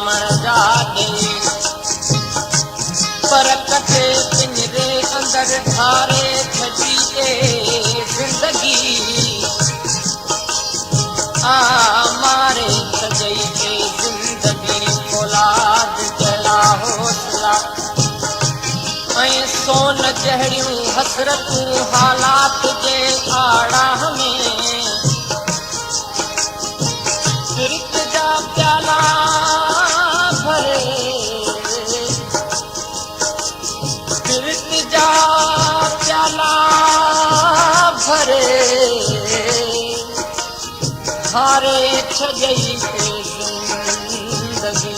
मर जा दे पर कटे पिंजरे अंदर ठारे छजी जिंदगी मारे सजई के जिंदगी औलाद जड़ा हौसला सोन जहड़ियूं हसरतूं हालात जे आड़ा में सिरत जा प्याला भरे सिरत जा प्याला भरे हारे छजई के जिंदगी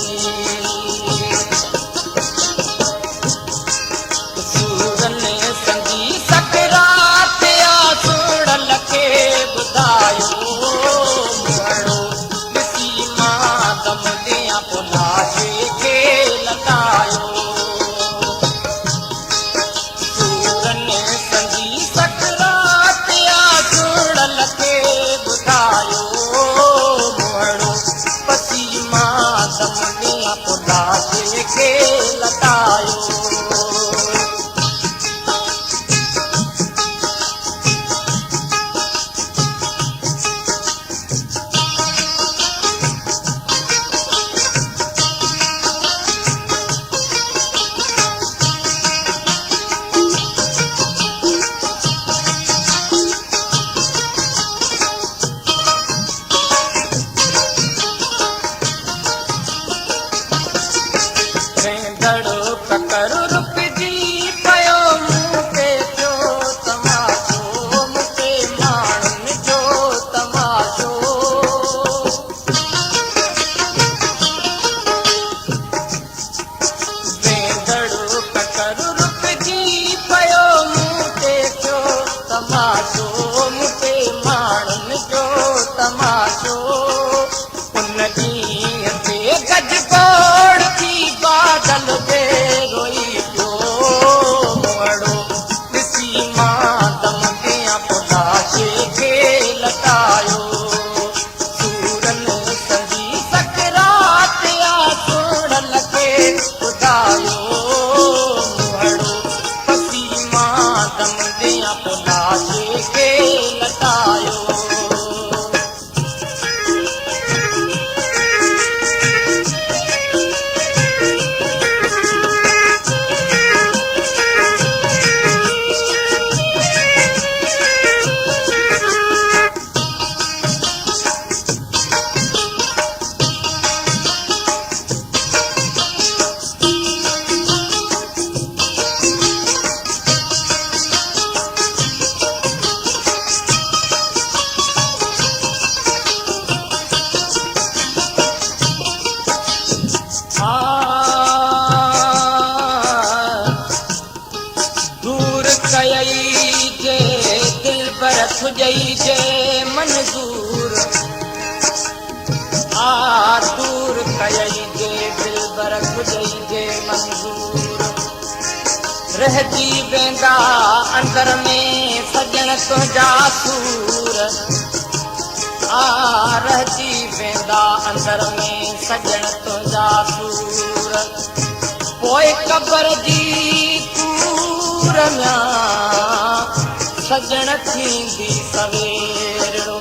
खुजई जे मंजूर दूर कयई जे दिलबर खुजई जे मंजूर रहजी वेंदा अंदर में सजण तुंहिंजा सूर रहजी वेंदा अंदर में सजण तुंहिंजा सूर पोइ कबर जी कूर सजण थींदी सवेरो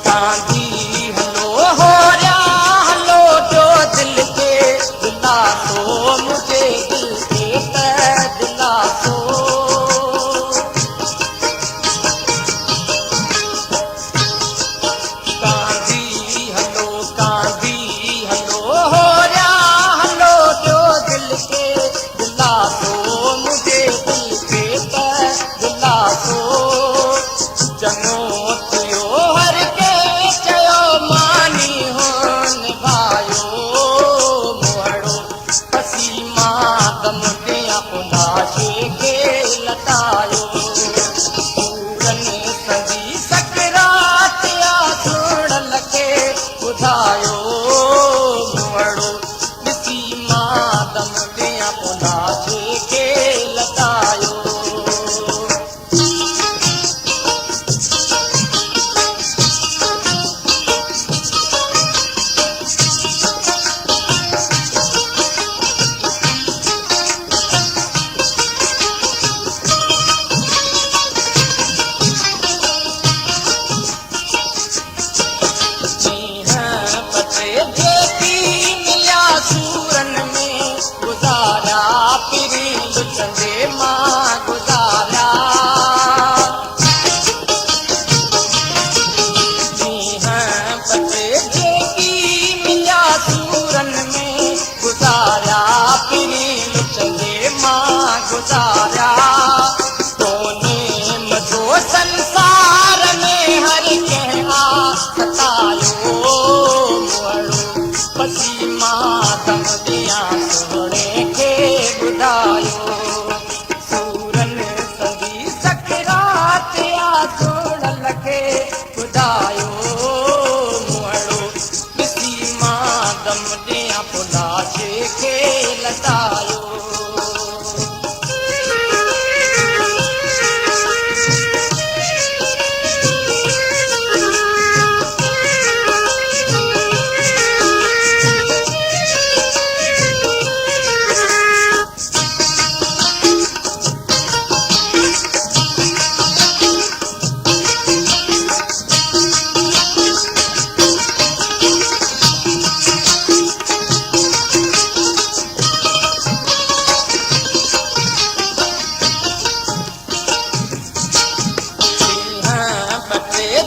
कांदी हलो होरिया हलो जो दिल के दिलासो मुझे दिल के दिलासो कांदी हलो होरिया हलो जो दिल के दिलासो मुझे दिल के मां गुज़ारिया ॾींहं ॿ टे जेकी मिलिया सूरन में गुज़ारिया पिरी लुचंदे मां गुज़ारिया कोन्हे मज़ो संसार में हर कंहिं सतायो मुअड़ो पसी मां दम ॾियां सोणे खे ॿुधायो सूरन संगी सकरात या सोणल खे ॿुधायो मुअड़ो ॾिसी मां दम ॾियां पुलाशे खे लटायो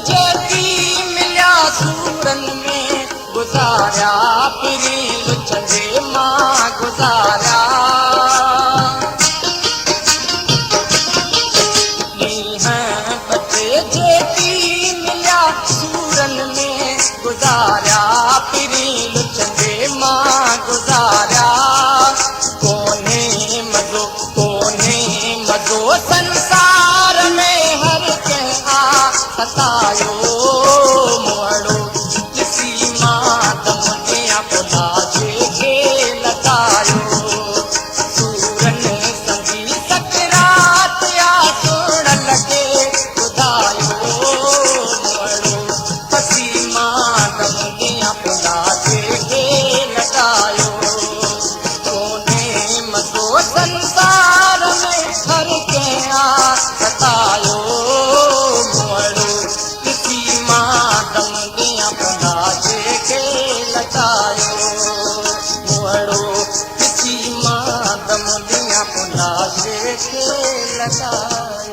जेकी मिलिया सूरन में गुज़ारिया पिरी लुचंदे मां गुज़ारिया ॾींहं ॿ टे जेकी मिलिया सूरन में गुज़ारिया पिरी लुचंदे मां गुज़ारिया कोन्हे मज़ो संसार में हर कंहिं सतायो मुअड़ो ॾिसी मां दम ॾियां पुलाशे खे लटायो सूरन संगी सकरात या सोणल खे ॿुधायो मुअड़ो पसी मां दम ॾियां पुलाशे खे लटायो कोन्हे मज़ो संसार में हर कंहिं सतायो मुअड़ो ॾिसी मां दम ॾियां पुलाशे खे लटायो मुअड़ो ॾिसी मां दम ॾियां पुलाशे खे लटायो